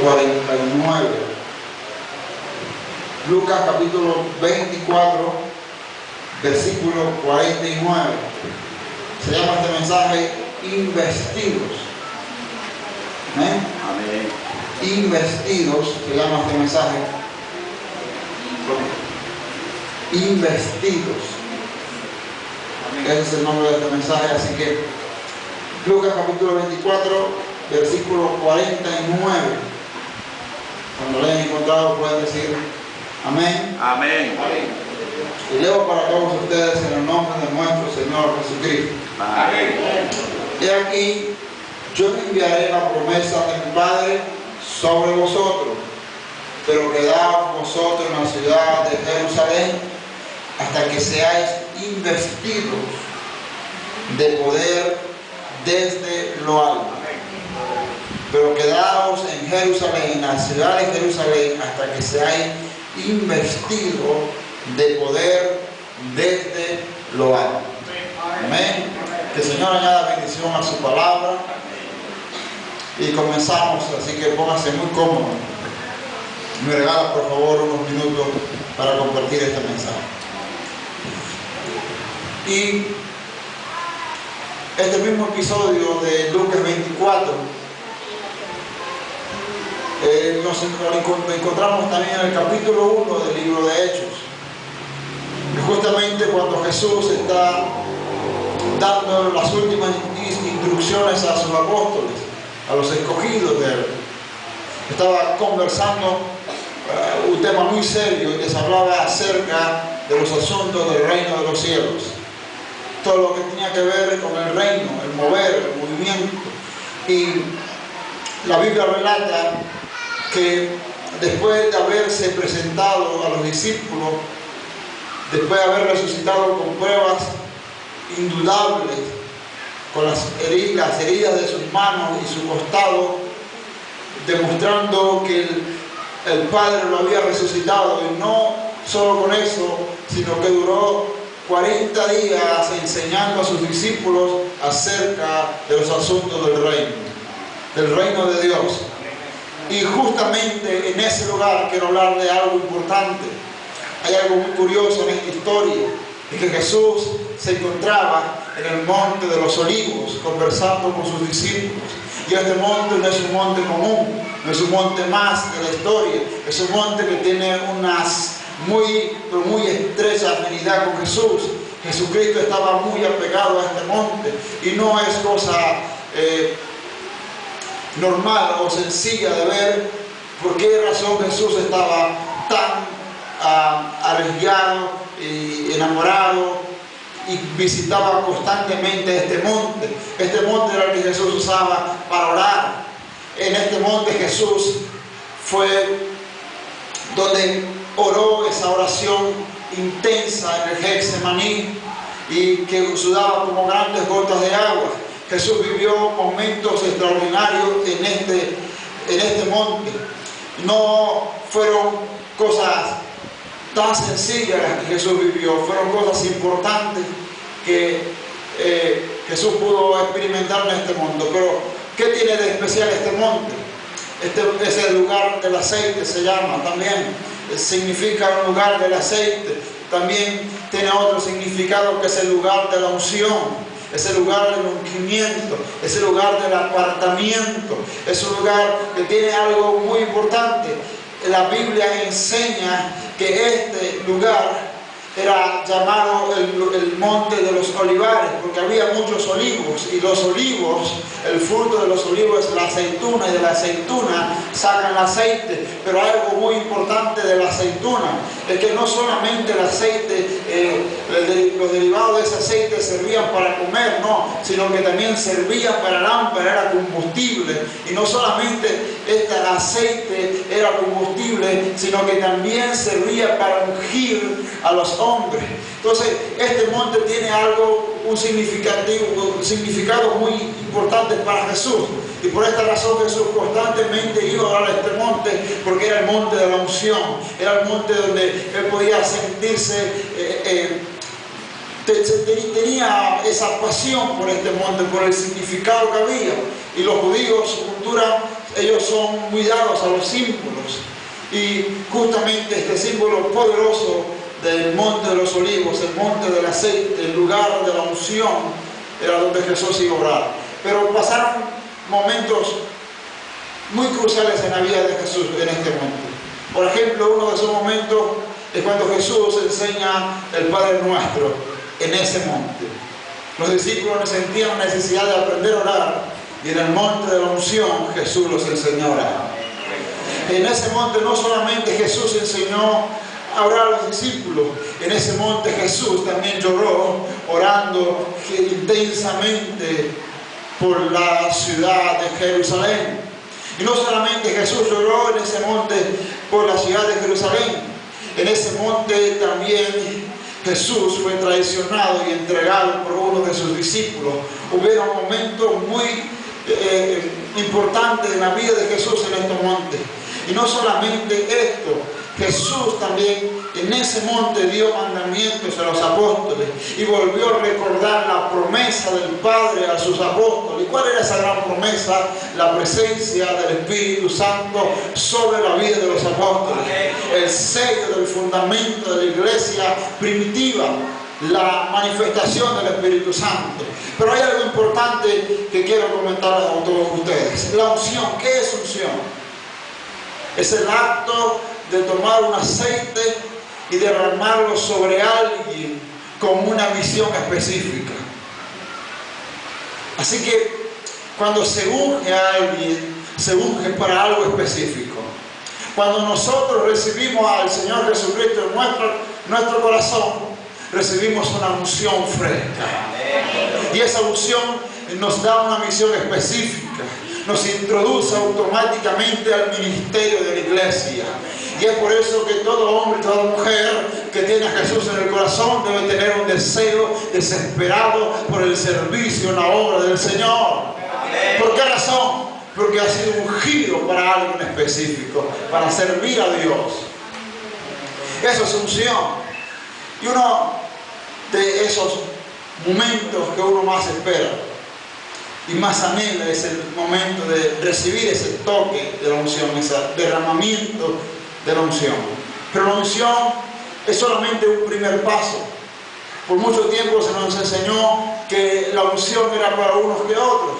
49. Lucas capítulo 24, versículo 49. Se llama este mensaje Investidos. ¿Amén? Amén. Investidos se llama este mensaje. Investidos. Ese es el nombre de este mensaje. Así que Lucas capítulo 24, versículo 49. Cuando lo hayan encontrado pueden decir amén. Amén. Y leo para todos ustedes en el nombre de nuestro Señor Jesucristo. Amén. He aquí, yo enviaré la promesa de mi Padre sobre vosotros, pero quedaos vosotros en la ciudad de Jerusalén hasta que seáis investidos de poder desde lo alto. Pero quedaos en Jerusalén, en la ciudad de Jerusalén, hasta que seáis investidos de poder desde lo alto. Amén. Que el Señor añada bendición a su palabra. Y comenzamos, así que pónganse muy cómodos. Me regala por favor unos minutos para compartir este mensaje. Y este mismo episodio de Lucas 24 lo encontramos también en el capítulo 1 del libro de Hechos. Y justamente cuando Jesús está dando las últimas instrucciones a sus apóstoles, a los escogidos de él, estaba conversando un tema muy serio y les hablaba acerca de los asuntos del reino de los cielos. Todo lo que tenía que ver con el reino, el mover, el movimiento. Y la Biblia relata que después de haberse presentado a los discípulos, después de haber resucitado con pruebas indudables, con las heridas de sus manos y su costado, demostrando que el Padre lo había resucitado, y no solo con eso, sino que duró 40 días enseñando a sus discípulos acerca de los asuntos del reino de Dios. Y justamente en ese lugar quiero hablar de algo importante. Hay algo muy curioso en esta historia, es que Jesús se encontraba en el monte de los Olivos conversando con sus discípulos. Y este monte no es un monte común, no es un monte más de la historia, es un monte que tiene unas muy estrecha afinidad con Jesús. Jesucristo estaba muy apegado a este monte, y no es cosa normal o sencilla de ver por qué razón Jesús estaba tan arriesgado y enamorado y visitaba constantemente este monte. Este monte era el que Jesús usaba para orar. En este monte Jesús fue donde oró esa oración intensa en el Getsemaní, y que sudaba como grandes gotas de agua. Jesús vivió momentos extraordinarios en este monte. No fueron cosas tan sencillas las que Jesús vivió, fueron cosas importantes que Jesús pudo experimentar en este monte. Pero ¿qué tiene de especial este monte? Este es el lugar del aceite, se llama también. Significa un lugar del aceite. También tiene otro significado, que es el lugar de la unción. Es el lugar del ungimiento, es el lugar del apartamiento, es un lugar que tiene algo muy importante. La Biblia enseña que este lugar era llamado el monte de los olivares, porque había muchos olivos, y los olivos, el fruto de los olivos es la aceituna, y de la aceituna sacan el aceite. Pero algo muy importante de la aceituna es que no solamente el aceite, los derivados de ese aceite servían para comer, no, sino que también servían para lámpara, era combustible. Y no solamente este aceite era combustible, sino que también servía para ungir a los hombres. Entonces este monte tiene un significado muy importante para Jesús, y por esta razón Jesús constantemente iba a orar a este monte, porque era el monte de la unción, era el monte donde él podía sentirse tenía esa pasión por este monte, por el significado que había. Y los judíos, su cultura ellos son muy dados a los símbolos. Y justamente este símbolo poderoso del Monte de los Olivos, el Monte del Aceite, el lugar de la unción, era donde Jesús iba a orar. Pero pasaron momentos muy cruciales en la vida de Jesús en este monte. Por ejemplo, uno de esos momentos es cuando Jesús enseña el Padre Nuestro en ese monte. Los discípulos sentían la necesidad de aprender a orar, y en el monte de la unción Jesús los enseñó a orar. En ese monte no solamente Jesús enseñó a orar a los discípulos, en ese monte Jesús también lloró, orando intensamente por la ciudad de Jerusalén. Y no solamente Jesús lloró en ese monte por la ciudad de Jerusalén, en ese monte también Jesús fue traicionado y entregado por uno de sus discípulos. Hubo un momento muy importante en la vida de Jesús en este monte. Y no solamente esto, Jesús también en ese monte dio mandamientos a los apóstoles y volvió a recordar la promesa del Padre a sus apóstoles. ¿Y cuál era esa gran promesa? La presencia del Espíritu Santo sobre la vida de los apóstoles. El sello del fundamento de la iglesia primitiva, la manifestación del Espíritu Santo. Pero hay algo importante que quiero comentar a todos ustedes. La unción. ¿Qué es unción? Es el acto de tomar un aceite y derramarlo sobre alguien con una misión específica. Así que cuando se unge a alguien, se unge para algo específico. Cuando nosotros recibimos al Señor Jesucristo en nuestro corazón, recibimos una unción fresca. Y esa unción nos da una misión específica. Nos introduce automáticamente al ministerio de la iglesia. Y es por eso que todo hombre y toda mujer que tiene a Jesús en el corazón debe tener un deseo desesperado por el servicio en la obra del Señor. ¿Por qué razón? Porque ha sido ungido para algo en específico, para servir a Dios. Eso es unción. Y uno de esos momentos que uno más espera y más anhela es el momento de recibir ese toque de la unción, ese derramamiento de la unción. Pero la unción es solamente un primer paso. Por mucho tiempo se nos enseñó que la unción era para unos que otros,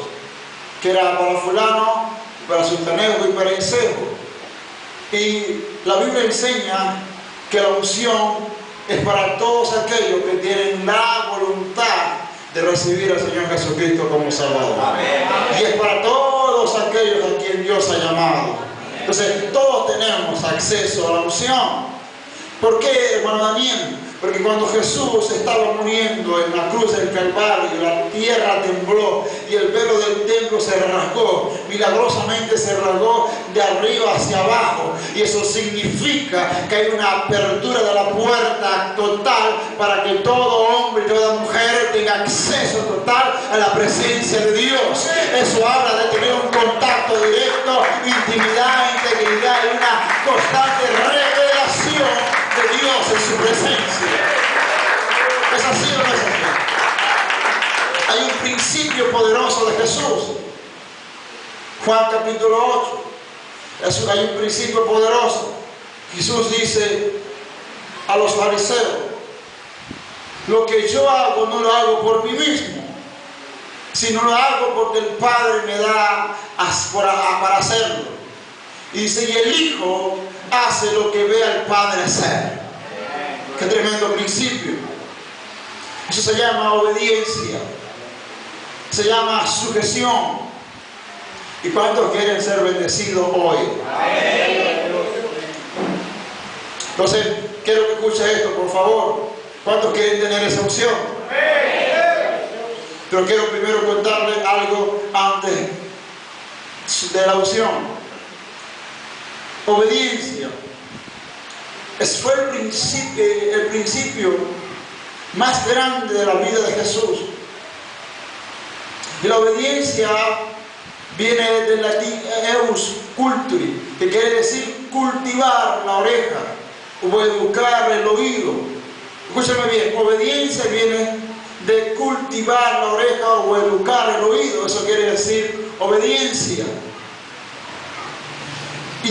que era para fulano, para sultanejo y para ensejo. Y la Biblia enseña que la unción es para todos aquellos que tienen la voluntad de recibir al Señor Jesucristo como Salvador. Amén. Y es para todos aquellos a quien Dios ha llamado. Entonces todos tenemos acceso a la unción. ¿Por qué, hermano Daniel? Porque cuando Jesús estaba muriendo en la cruz del Calvario, la tierra tembló y el velo del templo se rasgó, milagrosamente se rasgó de arriba hacia abajo. Y eso significa que hay una apertura de la puerta total para que todo hombre y toda mujer tenga acceso total a la presencia de Dios. Eso habla de tener un contacto directo, intimidad, integridad y una constante revelación de Dios en su presencia. ¿Es así o no es así? Hay un principio poderoso de Jesús. Juan capítulo 8. Hay un principio poderoso. Jesús dice a los fariseos: lo que yo hago no lo hago por mí mismo, sino lo hago porque el Padre me da para hacerlo. Y dice, y el Hijo hace lo que ve al Padre hacer. Qué tremendo principio. Eso se llama obediencia, se llama sujeción. ¿Y cuántos quieren ser bendecidos hoy? Entonces, quiero que escuche esto, por favor. ¿Cuántos quieren tener esa unción? Pero quiero primero contarles algo antes de la unción. Obediencia fue el principio más grande de la vida de Jesús. Y la obediencia viene del latín eus culturi, que quiere decir cultivar la oreja o educar el oído. Escúchame bien, obediencia viene de cultivar la oreja o educar el oído. Eso quiere decir obediencia.